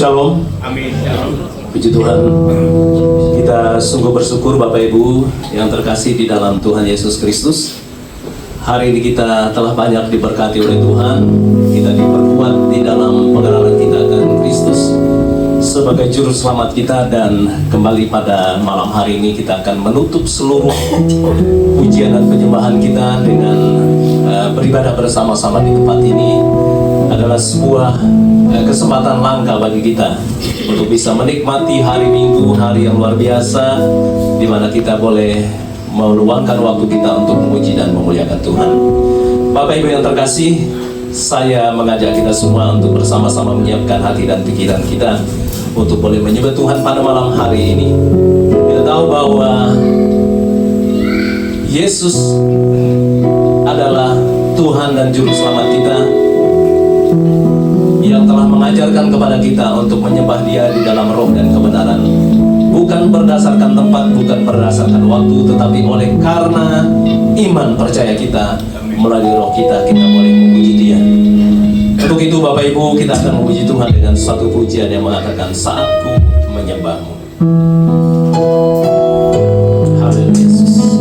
Shalom. Amin. Shalom. Puji Tuhan. Kita sungguh bersyukur Bapak Ibu yang terkasih di dalam Tuhan Yesus Kristus. Hari ini kita telah banyak diberkati oleh Tuhan. Kita diperkuat di dalam pengenalan kita akan Kristus sebagai juru selamat kita, dan kembali pada malam hari ini kita akan menutup seluruh pujian dan penyembahan kita dengan beribadah bersama-sama di tempat ini. Adalah sebuah kesempatan langka bagi kita untuk bisa menikmati hari Minggu, hari yang luar biasa, di mana kita boleh meluangkan waktu kita untuk memuji dan memuliakan Tuhan. Bapak Ibu yang terkasih, saya mengajak kita semua untuk bersama-sama menyiapkan hati dan pikiran kita untuk boleh menyembah Tuhan pada malam hari ini. Kita tahu bahwa Yesus adalah Tuhan dan Juru Selamat kita, yang telah mengajarkan kepada kita untuk menyembah Dia di dalam roh dan kebenaran, bukan berdasarkan tempat, bukan berdasarkan waktu, tetapi oleh karena iman percaya kita melalui roh kita boleh memuji Dia. Untuk itu Bapak Ibu, kita akan memuji Tuhan dengan satu pujian yang mengatakan, saatku menyembahmu. Haleluya Yesus.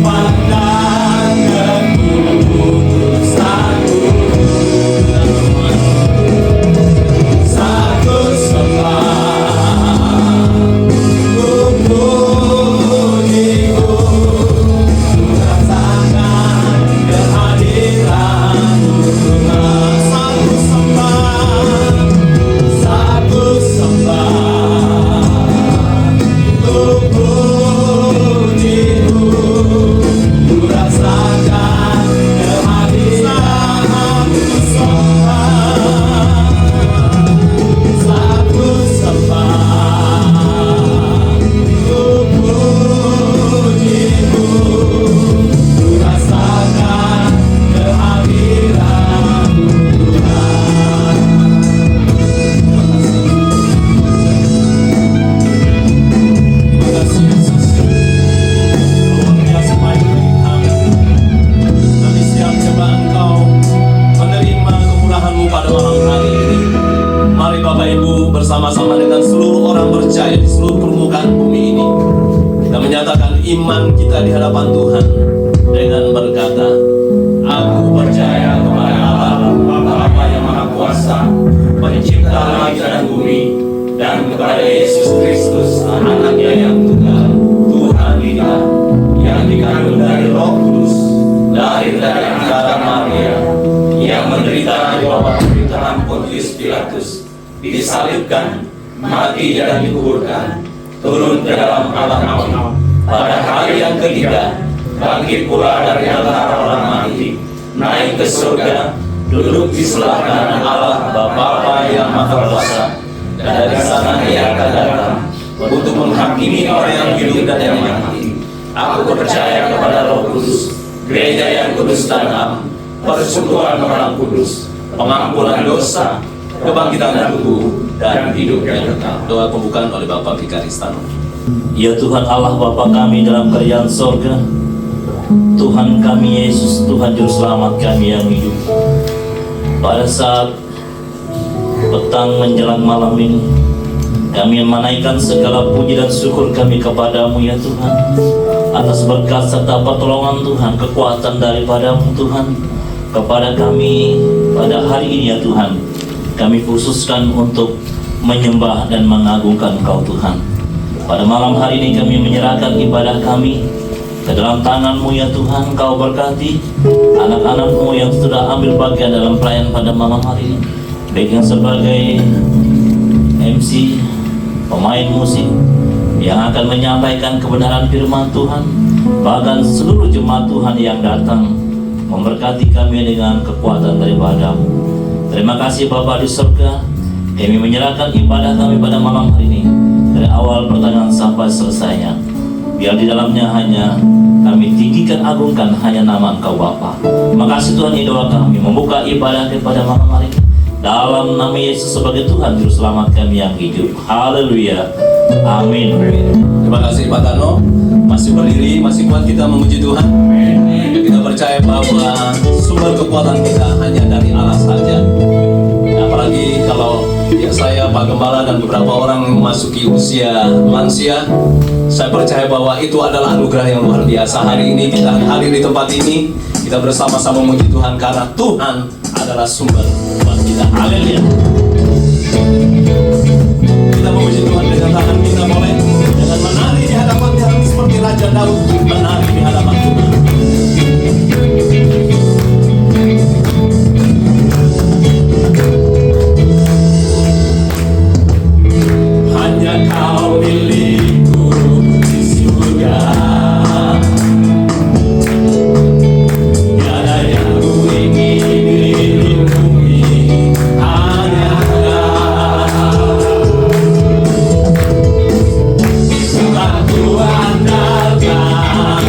Pandang ke kudus satu. bersama-sama dengan seluruh orang percaya di seluruh permukaan bumi ini. Kita menyatakan iman kita di hadapan Tuhan dengan berkata, aku percaya kepada Allah Bapa yang Maha Kuasa, pencipta langit dan bumi, dan kepada Yesus Kristus, anaknya yang tunggal, Tuhan kita, yang dikandung dari Roh Kudus, lahir dari angkatan Maria, yang menderita di bawah pemerintahan Pontius Pilatus, disalibkan, mati dan dikuburkan, turun ke dalam alam maut, pada hari yang ketiga bangkit pula dari antara orang mati, naik ke surga, duduk di sebelah kanan Allah Bapa yang Maha Kuasa, dan dari sana Ia akan datang untuk menghakimi orang yang hidup dan yang mati. Aku percaya kepada Roh Kudus, gereja yang kudus dan am, persekutuan orang kudus, pengampunan dosa, kebangkitan tubuh, dan hidup yang kekal. Doa pembukaan oleh Bapak Vikaris Tano. Ya Tuhan Allah Bapa kami dalam kerajaan sorga, Tuhan kami Yesus, Tuhan Juru Selamat kami yang hidup. Pada saat petang menjelang malam ini, kami menaikkan segala puji dan syukur kami kepadamu ya Tuhan, atas berkat serta pertolongan Tuhan, kekuatan daripadamu Tuhan, kepada kami pada hari ini ya Tuhan. Kami khususkan untuk menyembah dan mengagungkan Engkau Tuhan. Pada malam hari ini kami menyerahkan ibadah kami ke dalam tangan-Mu ya Tuhan. Kau berkati anak-anak-Mu yang sudah ambil bagian dalam pelayan pada malam hari ini, baik yang sebagai MC, pemain musik yang akan menyampaikan kebenaran firman Tuhan, bahkan seluruh jemaat Tuhan yang datang memberkati kami dengan kekuatan daripada-Mu. Terima kasih Bapa di surga, kami menyerahkan ibadah kami pada malam hari ini, dari awal pertengahan sampai selesainya. Biar di dalamnya hanya kami tinggikan, agungkan hanya nama Engkau Bapa. Terima kasih Tuhan, ini doa kami membuka ibadah kepada malam hari ini, dalam nama Yesus sebagai Tuhan Juru Selamat kami yang hidup. Haleluya, amin. Terima kasih Pak Tano. Masih berdiri, masih kuat kita memuji Tuhan. Kita percaya bahwa sumber kekuatan kita hanya dari Allah saja. Apalagi kalau ya saya, Pak Gembala, dan beberapa orang memasuki usia lansia, saya percaya bahwa itu adalah anugerah yang luar biasa. Hari ini kita hadir di tempat ini, kita bersama-sama memuji Tuhan karena Tuhan adalah sumber buat kita. Haleluya. Kita memuji Tuhan dengan tangan kita, boleh dengan menari di hadapan Tuhan seperti Raja Daud menari di hadapan Tuhan. Hanya Kau milikku di surga, tiada yang ku ingin dilindungi, hanya Kau. Tuhan ku andalkan,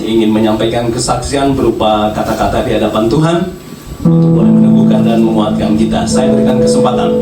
ingin menyampaikan kesaksian berupa kata-kata di hadapan Tuhan untuk boleh meneguhkan dan menguatkan kita. Saya berikan kesempatan.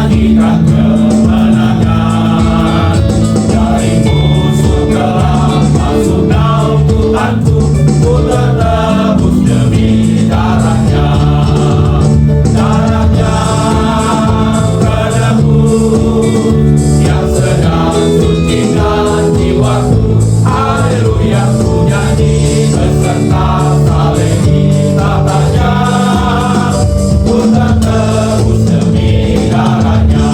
nyanyikan kemenangan. Dari musuh gelap masuk daun Tuhanku, ku tertebus demi darahnya. Darahnya penebus yang sedang sucikan jiwaku. Haleluya, ku nyanyi beserta saleh tatanya. Ku tertebus demi darahnya.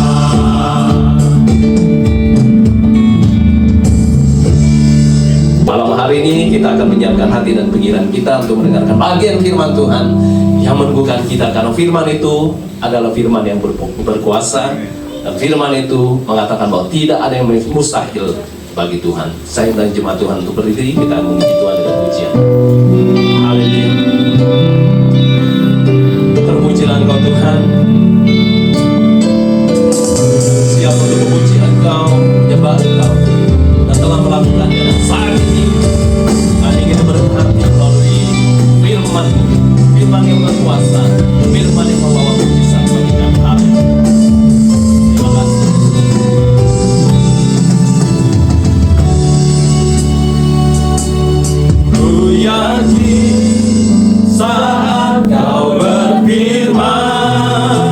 Malam hari ini kita akan menyiapkan hati dan pikiran kita untuk mendengarkan bagian firman Tuhan yang meneguhkan kita, karena firman itu adalah firman yang berkuasa, dan firman itu mengatakan bahwa tidak ada yang mustahil bagi Tuhan. Saya dan jemaat Tuhan untuk berdiri, kita memuji Tuhan dengan pujian. Haleluya. Terpujilah Engkau Tuhan. Siap untuk memuji Engkau, menyembah Engkau, dan telah melakukannya. Dan saat ini kami ingin berhati melalui firman-Mu, firman yang berkuasa, firman yang membawa mujizat bagi kami. Amin. Terima kasih. Ku yakin saat Kau berfirman,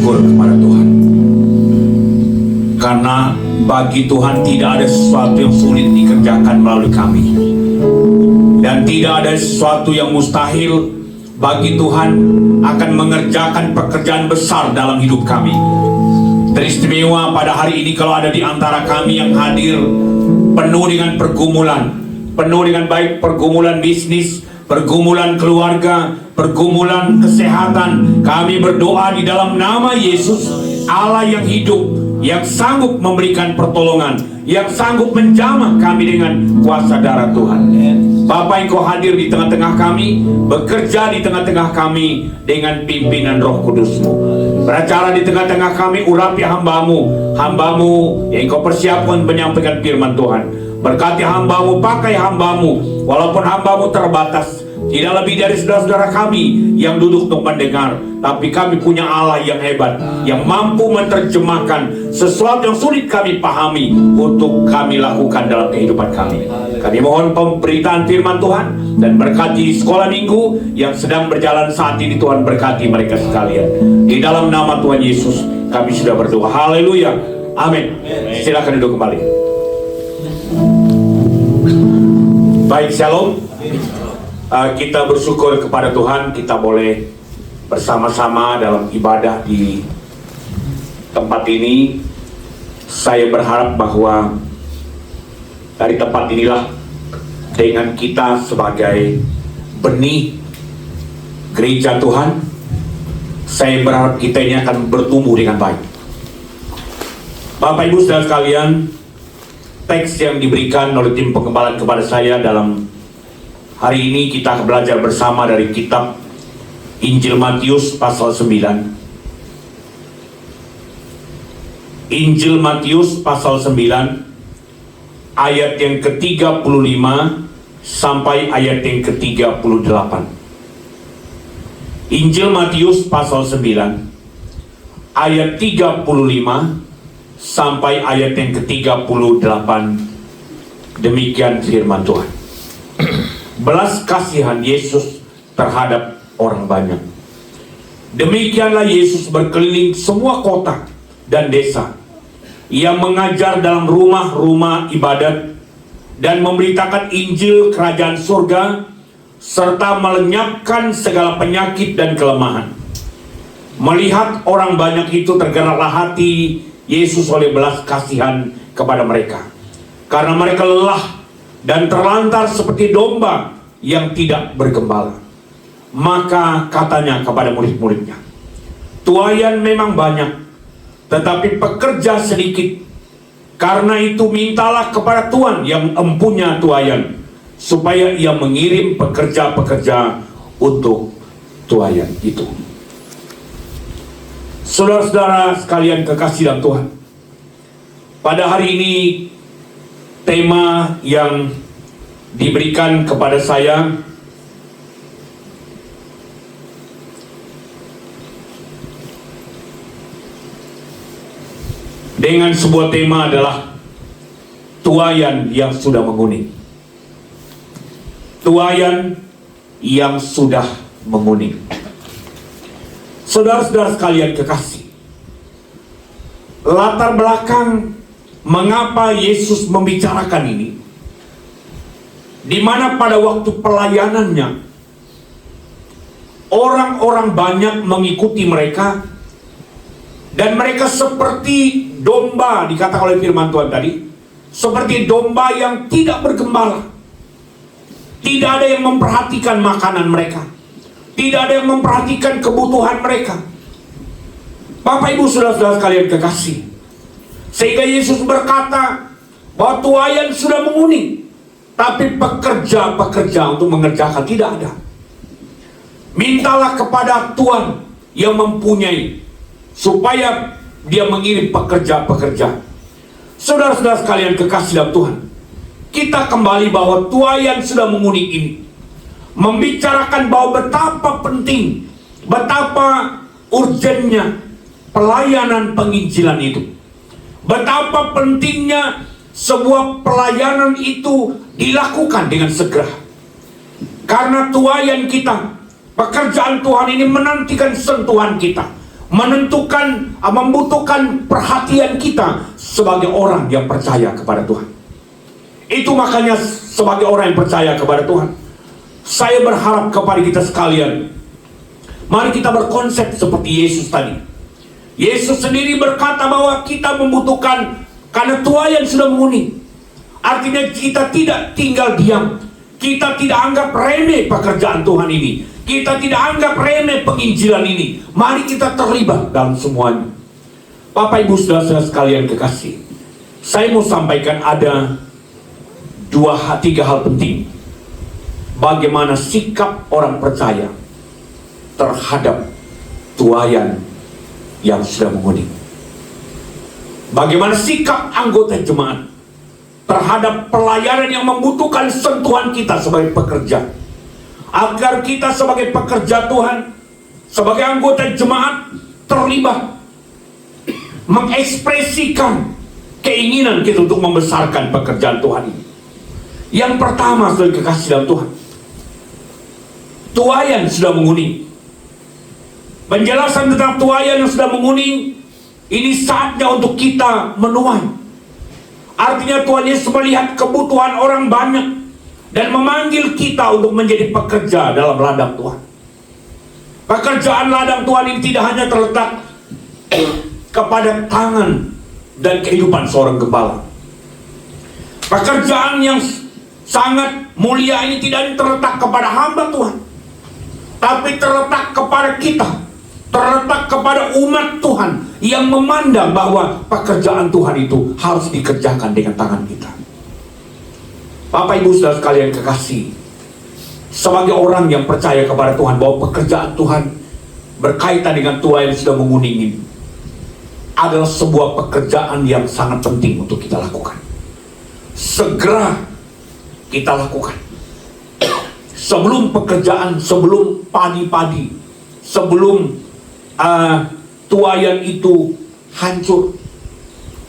bersyukur kepada Tuhan. Karena bagi Tuhan tidak ada sesuatu yang sulit dikerjakan melalui kami. Dan tidak ada sesuatu yang mustahil bagi Tuhan akan mengerjakan pekerjaan besar dalam hidup kami. Teristimewa pada hari ini kalau ada di antara kami yang hadir penuh dengan pergumulan, penuh dengan baik pergumulan bisnis, pergumulan keluarga, pergumulan kesehatan. Kami berdoa di dalam nama Yesus, Allah yang hidup, yang sanggup memberikan pertolongan, yang sanggup menjamah kami dengan kuasa darah Tuhan. Bapa, Engkau hadir di tengah-tengah kami, bekerja di tengah-tengah kami dengan pimpinan Roh Kudus-Mu. Beracara di tengah-tengah kami, urapi hambamu yang Engkau persiapkan menyampaikan firman Tuhan. Berkati hambamu, pakai hambamu, walaupun hambamu terbatas, tidak lebih dari saudara-saudara kami yang duduk untuk mendengar. Tapi kami punya Allah yang hebat, yang mampu menerjemahkan sesuatu yang sulit kami pahami untuk kami lakukan dalam kehidupan kami. Kami mohon pemberitaan firman Tuhan dan berkati sekolah minggu yang sedang berjalan saat ini. Tuhan berkati mereka sekalian. Di dalam nama Tuhan Yesus kami sudah berdoa. Haleluya. Amin. Silakan duduk kembali. Baik, shalom. Kita bersyukur kepada Tuhan, kita boleh bersama-sama dalam ibadah di tempat ini. Saya berharap bahwa dari tempat inilah, dengan kita sebagai benih gereja Tuhan, saya berharap kita ini akan bertumbuh dengan baik. Bapak Ibu saudara sekalian, teks yang diberikan oleh tim pengembalaan kepada saya dalam hari ini, kita belajar bersama dari kitab Injil Matius pasal 9. Injil Matius pasal 9 ayat yang ke-35 sampai ayat yang ke-38. Injil Matius pasal 9 ayat 35 sampai ayat yang ke-38. Demikian firman Tuhan. Belas kasihan Yesus terhadap orang banyak. Demikianlah Yesus berkeliling semua kota dan desa. Ia mengajar dalam rumah-rumah ibadat dan memberitakan Injil kerajaan surga, serta melenyapkan segala penyakit dan kelemahan. Melihat orang banyak itu, tergeraklah hati Yesus oleh belas kasihan kepada mereka, karena mereka lelah dan terlantar seperti domba yang tidak bergembala. Maka katanya kepada murid-muridnya, tuaian memang banyak, tetapi pekerja sedikit. Karena itu mintalah kepada Tuhan yang empunya tuaian, supaya ia mengirim pekerja-pekerja untuk tuaian itu. Saudara-saudara sekalian kekasih dalam Tuhan, pada hari ini tema yang diberikan kepada saya dengan sebuah tema adalah tuaian yang sudah menguning. Tuaian yang sudah menguning. Saudara-saudara sekalian kekasih, latar belakang mengapa Yesus membicarakan ini, di mana pada waktu pelayanannya orang-orang banyak mengikuti mereka, dan mereka seperti domba, dikatakan oleh firman Tuhan tadi, seperti domba yang tidak bergembala. Tidak ada yang memperhatikan makanan mereka, tidak ada yang memperhatikan kebutuhan mereka. Bapak Ibu saudara-saudara sekalian kekasih, sehingga Yesus berkata bahwa tuaian sudah menguning, tapi pekerja-pekerja untuk mengerjakan tidak ada. Mintalah kepada Tuhan yang mempunyai, supaya dia mengirim pekerja-pekerja. Saudara-saudara sekalian kekasih dalam Tuhan, kita kembali bahwa tuaian sudah menguning ini membicarakan bahwa betapa penting, betapa urgennya pelayanan penginjilan itu. Betapa pentingnya sebuah pelayanan itu dilakukan dengan segera. Karena tuaian kita, pekerjaan Tuhan ini menantikan sentuhan kita, menentukan, membutuhkan perhatian kita sebagai orang yang percaya kepada Tuhan. Itu makanya sebagai orang yang percaya kepada Tuhan, saya berharap kepada kita sekalian, mari kita berkonsep seperti Yesus tadi. Yesus sendiri berkata bahwa kita membutuhkan, karena tuayan sudah menguning. Artinya kita tidak tinggal diam. Kita tidak anggap remeh pekerjaan Tuhan ini. Kita tidak anggap remeh penginjilan ini. Mari kita terlibat dalam semuanya. Bapak Ibu saudara sekalian kekasih, saya mau sampaikan ada tiga hal penting. Bagaimana sikap orang percaya terhadap tuayan yang sudah menguning. Bagaimana sikap anggota jemaat terhadap pelayanan yang membutuhkan sentuhan kita sebagai pekerja. Agar kita sebagai pekerja Tuhan, sebagai anggota jemaat terlibat, mengekspresikan keinginan kita untuk membesarkan pekerjaan Tuhan ini. Yang pertama, saudara kekasih dalam Tuhan, tuayan sudah menguning. Penjelasan tentang tuayan yang sudah menguning, ini saatnya untuk kita menuai. Artinya Tuhan Yesus melihat kebutuhan orang banyak dan memanggil kita untuk menjadi pekerja dalam ladang Tuhan. Pekerjaan ladang Tuhan ini tidak hanya terletak kepada tangan dan kehidupan seorang gembala. Pekerjaan yang sangat mulia ini tidak terletak kepada hamba Tuhan, tapi terletak kepada kita, terletak kepada umat Tuhan yang memandang bahwa pekerjaan Tuhan itu harus dikerjakan dengan tangan kita. Bapak Ibu saudara sekalian kekasih, sebagai orang yang percaya kepada Tuhan bahwa pekerjaan Tuhan berkaitan dengan tuayan yang sudah menguning ini adalah sebuah pekerjaan yang sangat penting untuk kita lakukan. Segera kita lakukan. Sebelum pekerjaan, sebelum padi-padi, sebelum tuayan itu hancur,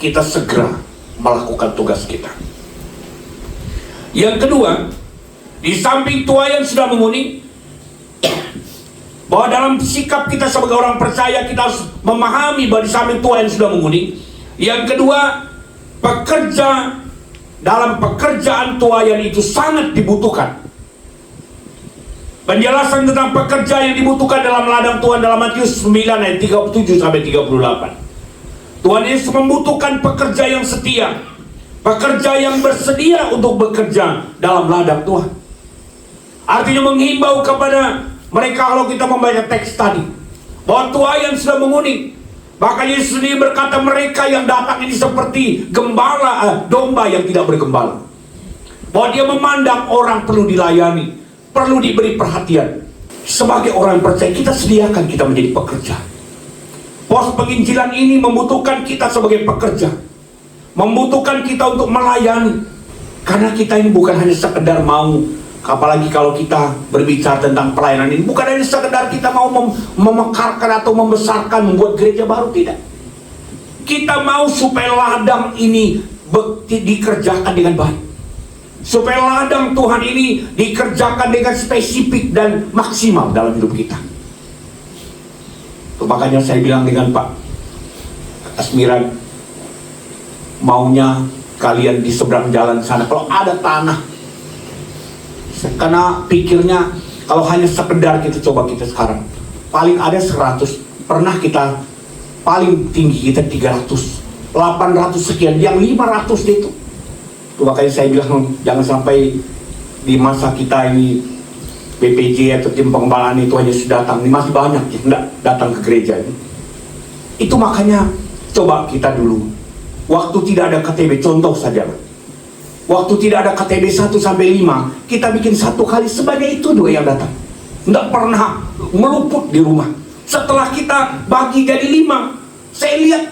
kita segera melakukan tugas kita. Yang kedua, di samping tuayan sudah menguning, bahwa dalam sikap kita sebagai orang percaya kita harus memahami bahwa di samping tuayan sudah menguning. Yang kedua, pekerja dalam pekerjaan tuayan itu sangat dibutuhkan. Penjelasan tentang pekerja yang dibutuhkan dalam ladang Tuhan dalam Matius 9 ayat 37 sampai 38. Tuhan Yesus membutuhkan pekerja yang setia, pekerja yang bersedia untuk bekerja dalam ladang Tuhan. Artinya menghimbau kepada mereka, kalau kita membaca teks tadi, bahwa tuayan sudah menguning. Bahkan Yesus sendiri berkata mereka yang datang ini seperti gembala, domba yang tidak bergembala. Bahwa dia memandang orang perlu dilayani, perlu diberi perhatian. Sebagai orang percaya, kita sediakan kita menjadi pekerja. Pos penginjilan ini membutuhkan kita sebagai pekerja, membutuhkan kita untuk melayani. Karena kita ini bukan hanya sekedar mau, apalagi kalau kita berbicara tentang pelayanan ini, bukan hanya sekedar kita mau memekarkan atau membesarkan, membuat gereja baru, tidak. Kita mau supaya ladang ini dikerjakan dengan baik, supaya ladang Tuhan ini dikerjakan dengan spesifik dan maksimal dalam hidup kita. Itu makanya saya bilang dengan Pak Asmiran, maunya kalian di seberang jalan sana, kalau ada tanah, karena pikirnya kalau hanya sekedar kita coba kita sekarang paling ada 100, pernah kita paling tinggi kita 300, 800 sekian, yang 500 itu. Makanya saya bilang jangan sampai di masa kita ini BPJ atau tim pengembalaan itu hanya sudah datang, ini masih banyak yang tidak datang ke gereja ini. Itu makanya coba kita dulu waktu tidak ada KTB, contoh saja, waktu tidak ada KTB 1 sampai 5, kita bikin 1 kali sebanyak itu 2 yang datang. Tidak pernah meluput di rumah. Setelah kita bagi jadi 5, saya lihat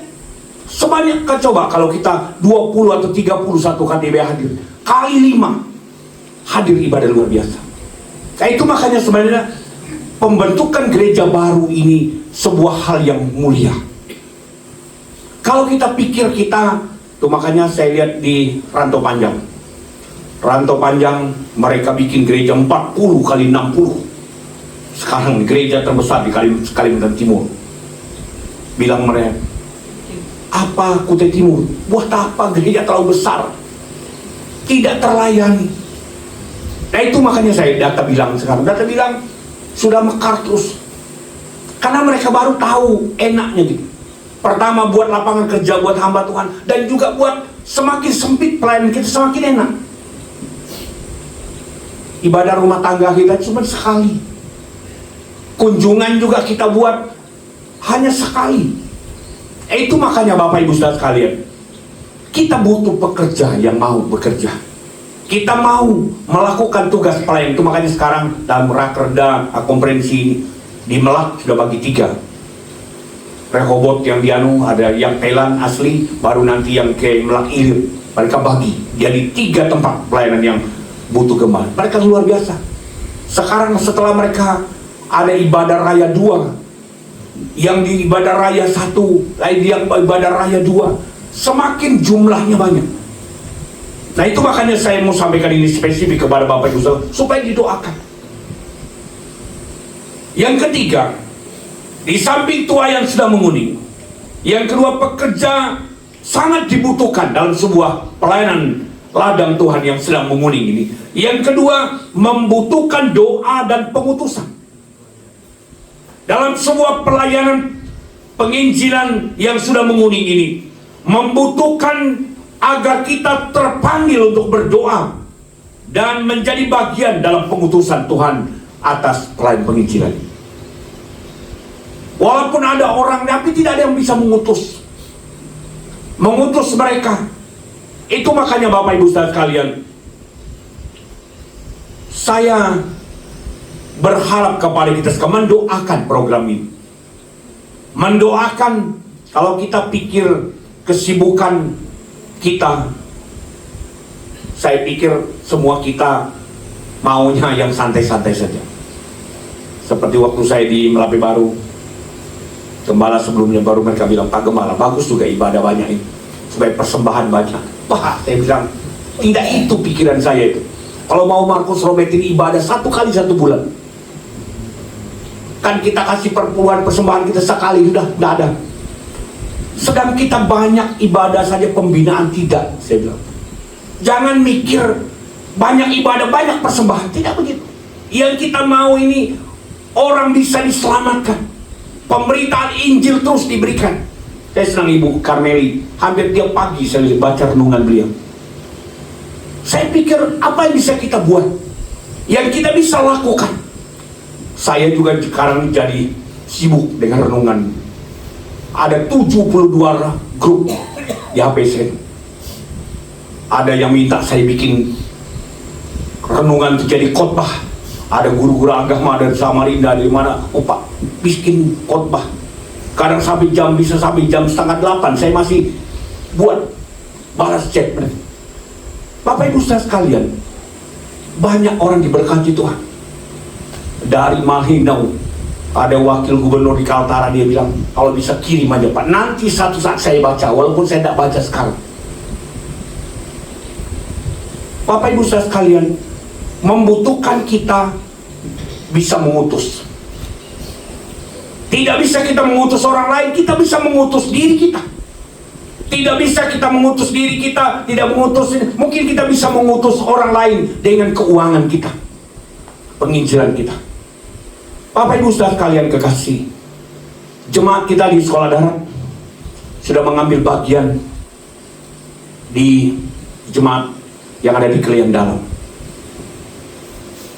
sebanyak, coba kalau kita 20 atau 31 KTB hadir, kali 5 hadir, ibadah luar biasa. Nah, itu makanya sebenarnya pembentukan gereja baru ini sebuah hal yang mulia. Kalau kita pikir kita, tuh makanya saya lihat di Rantau Panjang. Rantau Panjang mereka bikin gereja 40 kali 60. Sekarang gereja terbesar di Kalimantan Timur. bilang mereka, apa Kutai Timur? Buat apa gereja terlalu besar? Tidak terlayani. Nah itu makanya saya data bilang sekarang. Data bilang sudah mekar terus. Karena mereka baru tahu enaknya gitu. Pertama buat lapangan kerja buat hamba Tuhan. Dan juga buat semakin sempit pelayanan kita semakin enak. Ibadah rumah tangga kita cuma sekali. Kunjungan juga kita buat hanya sekali. Itu makanya Bapak Ibu Saudara sekalian, kita butuh pekerja yang mau bekerja. Kita mau melakukan tugas pelayan. Itu makanya sekarang dalam rakerda konferensi ini di Melak sudah bagi 3. Rehobot yang dianu, ada yang Pelan asli, baru nanti yang ke Melak Ilir. Mereka bagi jadi 3 tempat pelayanan yang butuh gembala. Mereka luar biasa. Sekarang setelah mereka ada ibadah raya 2, yang di ibadah raya 1, lain yang ibadah raya 2, semakin jumlahnya banyak. Nah itu makanya saya mau sampaikan ini spesifik kepada Bapak Ibu Saudara supaya didoakan. Yang ketiga, di samping tua yang sudah menguning, yang kedua pekerja sangat dibutuhkan dalam sebuah pelayanan ladang Tuhan yang sedang menguning ini. Yang kedua, membutuhkan doa dan pengutusan. Dalam sebuah pelayanan penginjilan yang sudah menguning ini, membutuhkan agar kita terpanggil untuk berdoa dan menjadi bagian dalam pengutusan Tuhan atas pelayan penginjilan. Walaupun ada orang, tapi tidak ada yang bisa mengutus mereka. Itu makanya Bapak Ibu Saudara sekalian, saya berharap kepada kita sekalian mendoakan program ini. Mendoakan, kalau kita pikir kesibukan kita, saya pikir semua kita maunya yang santai-santai saja. Seperti waktu saya di Melape Baru, gembala sebelumnya baru mereka bilang, Pak Gembala, bagus juga ibadah banyak ini, supaya persembahan banyak. Wah, saya bilang, tidak itu pikiran saya itu. Kalau mau Markus Robert ini ibadah 1 kali 1 bulan, kan kita kasih perpuluhan persembahan kita sekali, sudah, tidak ada. Sedang kita banyak ibadah saja, pembinaan tidak, saya bilang. Jangan mikir banyak ibadah, banyak persembahan, tidak begitu. Yang kita mau ini orang bisa diselamatkan, pemberitaan Injil terus diberikan. Saya senang Ibu Karmeli, hampir tiap pagi saya baca renungan beliau. Saya pikir apa yang bisa kita buat, yang kita bisa lakukan. Saya juga sekarang jadi sibuk dengan renungan. Ada 72 grup di HP saya. Ada yang minta saya bikin renungan jadi khotbah. Ada guru-guru agama dari Samarinda, dari mana, oh Pak, bikin khotbah. Kadang bisa sampai jam 7:30 saya masih buat balas chat. Bapak Ibu Saudara sekalian, banyak orang diberkati Tuhan. Dari Malinau, ada wakil gubernur di Kaltara, dia bilang, kalau bisa kirim aja Pak, nanti satu saat saya baca, walaupun saya tidak baca sekarang. Bapak Ibu Saudara sekalian, membutuhkan kita bisa mengutus. Tidak bisa kita mengutus orang lain, kita bisa mengutus diri kita. Tidak bisa kita mengutus diri kita, tidak mengutus, mungkin kita bisa mengutus orang lain dengan keuangan kita, penginjilan kita. Bapak Ibu Saudara sekalian kekasih, jemaat kita di sekolah darat sudah mengambil bagian di jemaat yang ada di Kelian Dalam.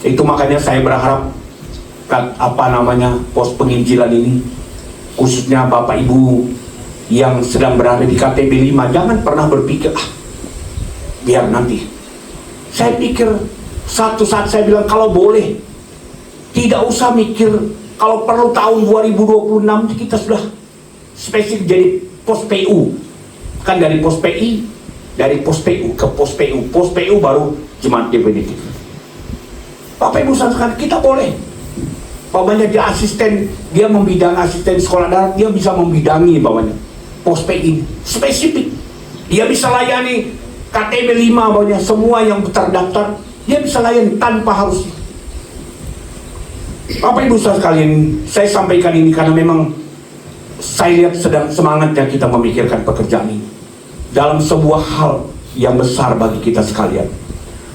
Itu makanya saya berharap pos penginjilan ini, khususnya Bapak Ibu yang sedang berada di KTB 5, jangan pernah berpikir biar nanti. Saya pikir satu saat saya bilang, kalau boleh tidak usah mikir, kalau perlu tahun 2026 kita sudah spesifik jadi pos PU. Kan dari pos PI, dari pos PU ke pos PU. Pos PU baru jemaat definitif. Bapak Ibu sekalian, kita boleh. Pokoknya dia asisten, dia membidang asisten sekolah darat, dia bisa membidangi pokoknya pos PI spesifik. Dia bisa layani KTB 5 pokoknya, semua yang terdaftar dia bisa layani tanpa harus. Bapak Ibu sekalian, saya sampaikan ini karena memang saya lihat sedang semangatnya kita memikirkan pekerjaan ini dalam sebuah hal yang besar bagi kita sekalian.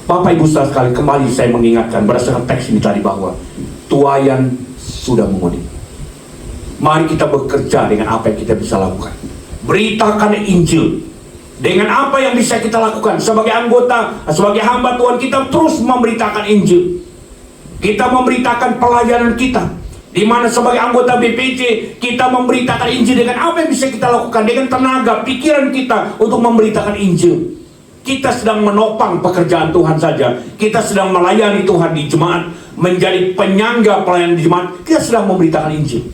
Bapak Ibu saudara sekalian, kembali saya mengingatkan berdasarkan teks ini tadi bahwa tuayan sudah mengundi. Mari kita bekerja dengan apa yang kita bisa lakukan. Beritakan Injil dengan apa yang bisa kita lakukan sebagai anggota, sebagai hamba Tuhan. Kita terus memberitakan Injil. Kita memberitakan pelayanan kita, di mana sebagai anggota BPJ kita memberitakan Injil dengan apa yang bisa kita lakukan, dengan tenaga pikiran kita untuk memberitakan Injil. Kita sedang menopang pekerjaan Tuhan saja. Kita sedang melayani Tuhan di jemaat, menjadi penyangga pelayanan di jemaat. Kita sedang memberitakan Injil.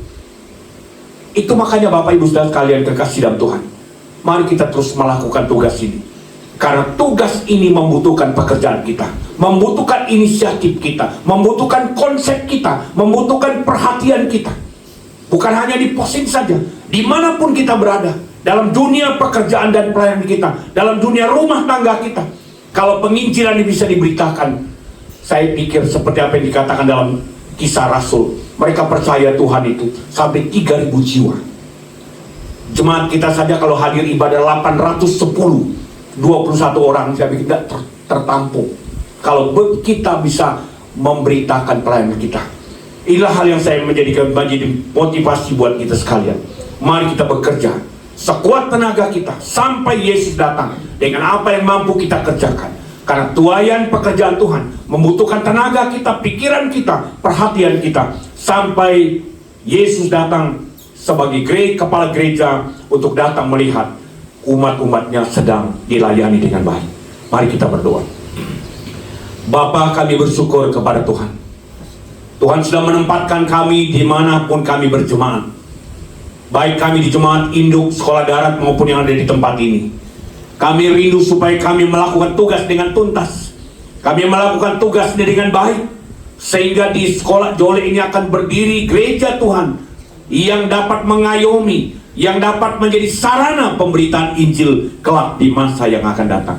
Itu makanya Bapak Ibu saudara sekalian kekasih dalam Tuhan, mari kita terus melakukan tugas ini. Karena tugas ini membutuhkan pekerjaan kita, membutuhkan inisiatif kita, membutuhkan konsep kita, membutuhkan perhatian kita. Bukan hanya di posting saja, dimanapun kita berada, dalam dunia pekerjaan dan pelayanan kita, dalam dunia rumah tangga kita. Kalau penginjilan ini bisa diberitakan, saya pikir seperti apa yang dikatakan dalam Kisah Rasul, mereka percaya Tuhan itu sampai 3.000 jiwa. Jemaat kita saja kalau hadir ibadah 810, 21 orang, saya pikir tidak tertampung kalau kita bisa memberitakan pelayanan kita. Inilah hal yang saya menjadikan menjadi motivasi buat kita sekalian. Mari kita bekerja sekuat tenaga kita sampai Yesus datang dengan apa yang mampu kita kerjakan. Karena tuayan pekerjaan Tuhan membutuhkan tenaga kita, pikiran kita, perhatian kita sampai Yesus datang sebagai kepala gereja untuk datang melihat umat-umatnya sedang dilayani dengan baik. Mari kita berdoa. Bapa, kami bersyukur kepada Tuhan. Tuhan sudah menempatkan kami dimanapun kami berjemaat. Baik kami di jemaat induk, sekolah darat maupun yang ada di tempat ini. Kami rindu supaya kami melakukan tugas dengan tuntas. Kami melakukan tugas ini dengan baik. Sehingga di sekolah Jole ini akan berdiri gereja Tuhan yang dapat mengayomi, yang dapat menjadi sarana pemberitaan Injil kelak di masa yang akan datang.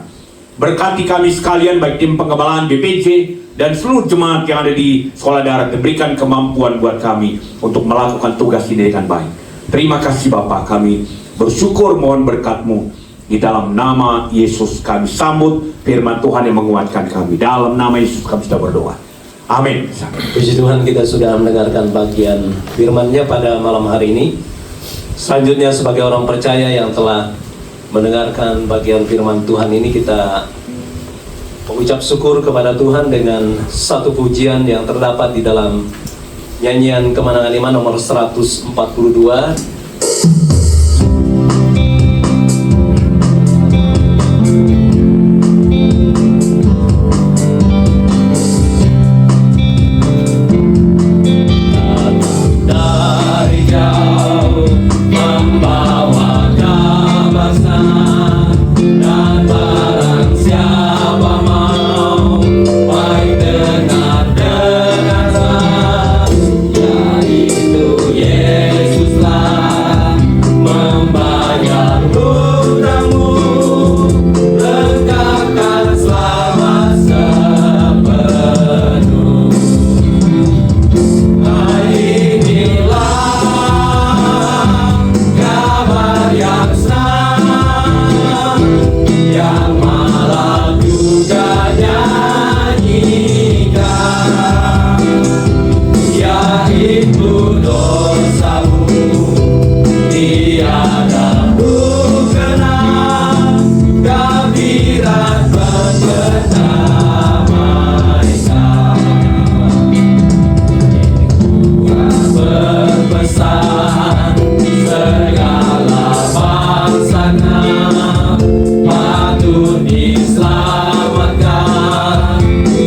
Berkati kami sekalian, baik tim pengembalaan BPJ dan seluruh jemaat yang ada di sekolah darat. Berikan kemampuan buat kami untuk melakukan tugas ini dengan baik. Terima kasih Bapa, kami bersyukur mohon berkat-Mu. Di dalam nama Yesus kami sambut firman Tuhan yang menguatkan kami. Dalam nama Yesus kami sudah berdoa. Amin. Puji Tuhan, kita sudah mendengarkan bagian firman-Nya pada malam hari ini. Selanjutnya sebagai orang percaya yang telah mendengarkan bagian firman Tuhan ini, kita mengucap syukur kepada Tuhan dengan satu pujian yang terdapat di dalam nyanyian Kemenangan Iman nomor 142.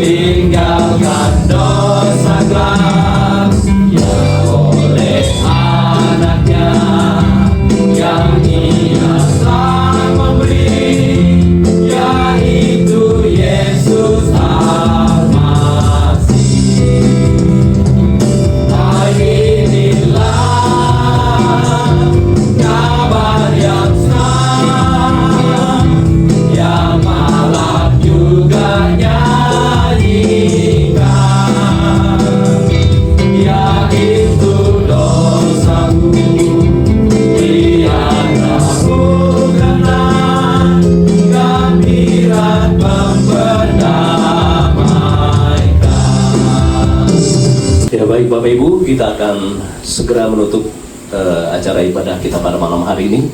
Tinggalkan dosa gelap yang oleh Baik Bapak Ibu, kita akan segera menutup acara ibadah kita pada malam hari ini.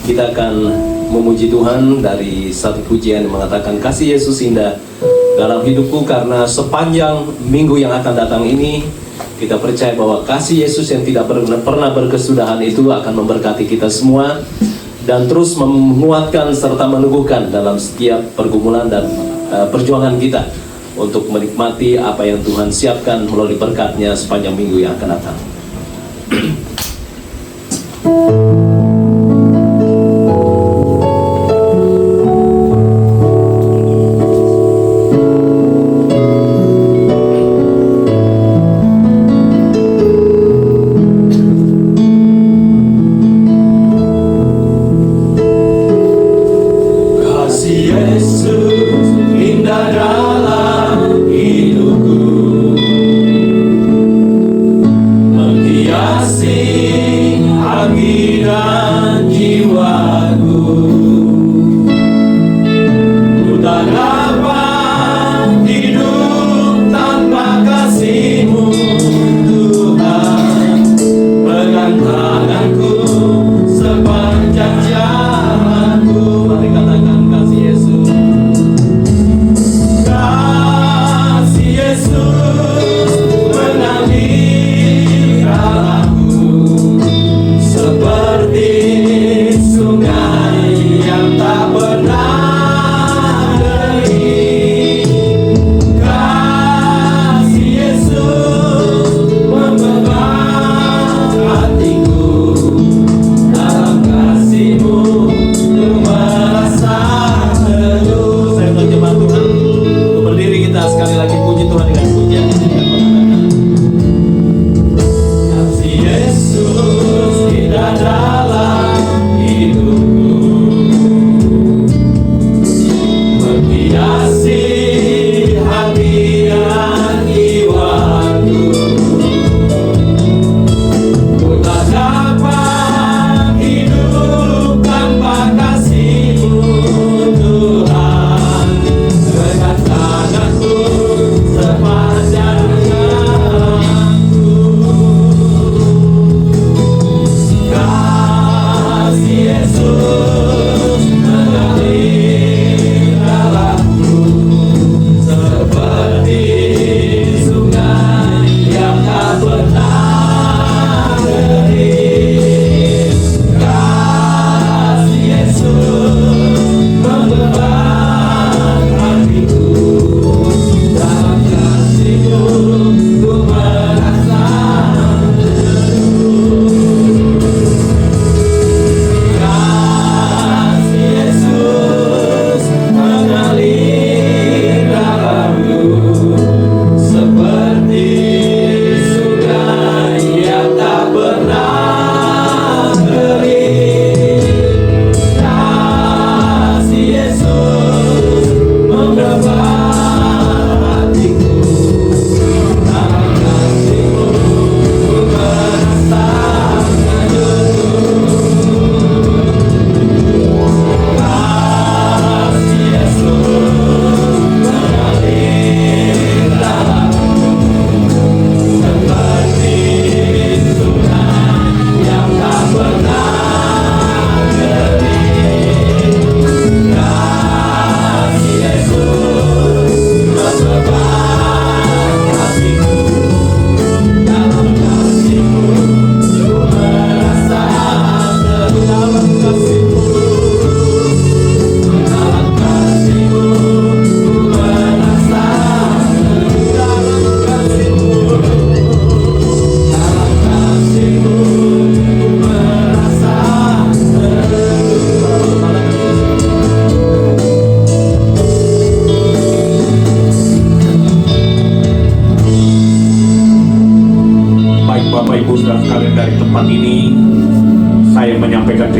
Kita akan memuji Tuhan dari satu pujian yang mengatakan, kasih Yesus indah dalam hidupku, karena sepanjang minggu yang akan datang ini kita percaya bahwa kasih Yesus yang tidak pernah berkesudahan itu akan memberkati kita semua dan terus menguatkan serta meneguhkan dalam setiap pergumulan dan perjuangan kita untuk menikmati apa yang Tuhan siapkan melalui berkat-Nya sepanjang minggu yang akan datang.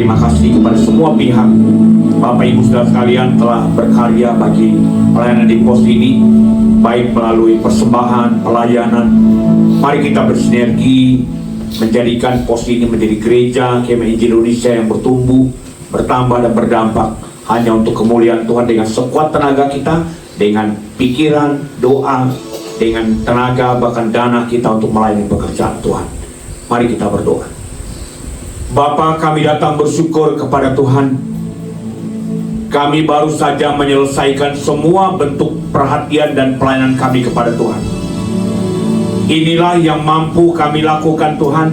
terima kasih kepada semua pihak. Bapak Ibu Saudara sekalian telah berkarya bagi pelayanan di pos ini, baik melalui persembahan, pelayanan. Mari kita bersinergi menjadikan pos ini menjadi gereja Kemah Injil Indonesia yang bertumbuh, bertambah dan berdampak hanya untuk kemuliaan Tuhan dengan sekuat tenaga kita, dengan pikiran, doa, dengan tenaga bahkan dana kita untuk melayani pekerjaan Tuhan. Mari kita berdoa. Bapa, kami datang bersyukur kepada Tuhan. Kami baru saja menyelesaikan semua bentuk perhatian dan pelayanan kami kepada Tuhan. Inilah yang mampu kami lakukan Tuhan.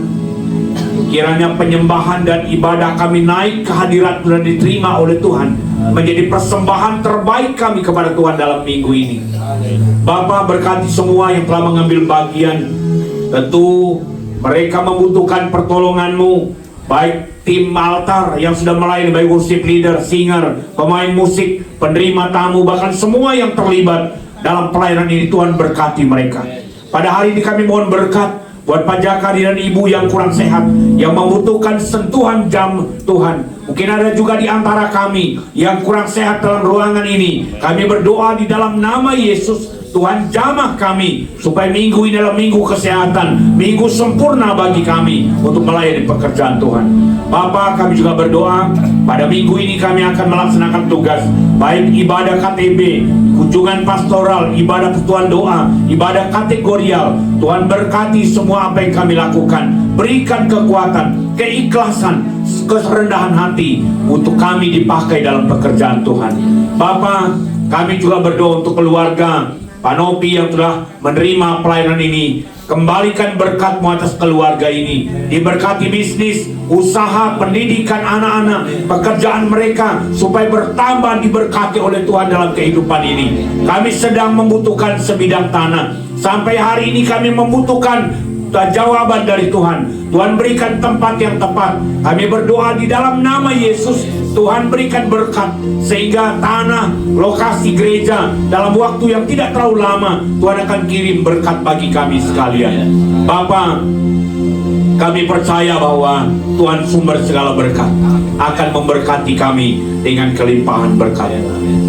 Kiranya penyembahan dan ibadah kami naik ke hadirat dan diterima oleh Tuhan, menjadi persembahan terbaik kami kepada Tuhan dalam minggu ini. Bapa, berkati semua yang telah mengambil bagian. Tentu mereka membutuhkan pertolongan-Mu, baik tim altar yang sudah melayani, baik worship leader, singer, pemain musik, penerima tamu, bahkan semua yang terlibat dalam pelayanan ini. Tuhan, berkati mereka. Pada hari ini kami mohon berkat buat Pak Jakari dan Ibu yang kurang sehat, yang membutuhkan sentuhan jam Tuhan. Mungkin ada juga di antara kami yang kurang sehat dalam ruangan ini. Kami berdoa di dalam nama Yesus, Tuhan jamah kami supaya minggu ini adalah minggu kesehatan, minggu sempurna bagi kami untuk melayani pekerjaan Tuhan. Bapa, kami juga berdoa pada minggu ini kami akan melaksanakan tugas, baik ibadah KTB, kunjungan pastoral, ibadah persekutuan doa, ibadah kategorial. Tuhan, berkati semua apa yang kami lakukan. Berikan kekuatan, keikhlasan, kerendahan hati untuk kami dipakai dalam pekerjaan Tuhan. Bapa, kami juga berdoa untuk keluarga Pak Nopi yang telah menerima pelayanan ini. Kembalikan berkat-Mu atas keluarga ini. Diberkati bisnis, usaha, pendidikan anak-anak, pekerjaan mereka, supaya bertambah diberkati oleh Tuhan dalam kehidupan ini. Kami sedang membutuhkan sebidang tanah. Sampai hari ini kami membutuhkan jawaban dari Tuhan. Tuhan, berikan tempat yang tepat. Kami berdoa di dalam nama Yesus, Tuhan berikan berkat, sehingga tanah, lokasi gereja dalam waktu yang tidak terlalu lama, Tuhan akan kirim berkat bagi kami sekalian. Bapa, kami percaya bahwa Tuhan sumber segala berkat akan memberkati kami dengan kelimpahan berkat.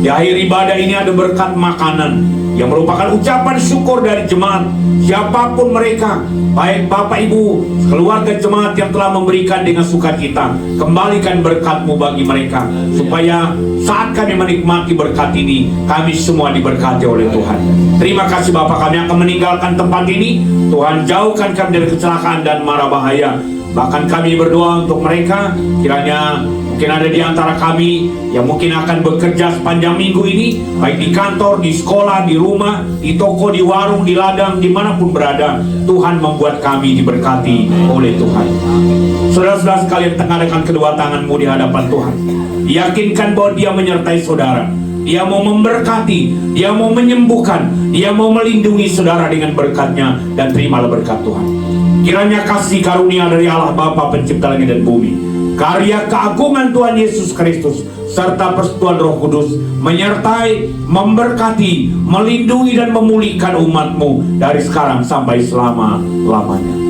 Di akhir ibadah ini ada berkat makanan yang merupakan ucapan syukur dari jemaat, siapapun mereka, baik Bapak Ibu, keluarga jemaat yang telah memberikan dengan sukacita. Kembalikan berkat-Mu bagi mereka, supaya saat kami menikmati berkat ini, kami semua diberkati oleh Tuhan. Terima kasih Bapak, kami akan meninggalkan tempat ini. Tuhan, jauhkan kami dari kecelakaan dan mara bahaya. Bahkan kami berdoa untuk mereka, kiranya mungkin ada di antara kami yang mungkin akan bekerja sepanjang minggu ini, baik di kantor, di sekolah, di rumah, di toko, di warung, di ladang, dimanapun berada. Tuhan, membuat kami diberkati oleh Tuhan. Saudara-saudara sekalian, tengahkan kedua tanganmu di hadapan Tuhan. Yakinkan bahwa Dia menyertai saudara. Dia mau memberkati, Dia mau menyembuhkan, Dia mau melindungi saudara dengan berkat-Nya, dan terimalah berkat Tuhan. Kiranya kasih karunia dari Allah Bapa pencipta langit dan bumi, karya keagungan Tuhan Yesus Kristus, serta persekutuan Roh Kudus menyertai, memberkati, melindungi dan memulihkan umat-Mu dari sekarang sampai selama-lamanya.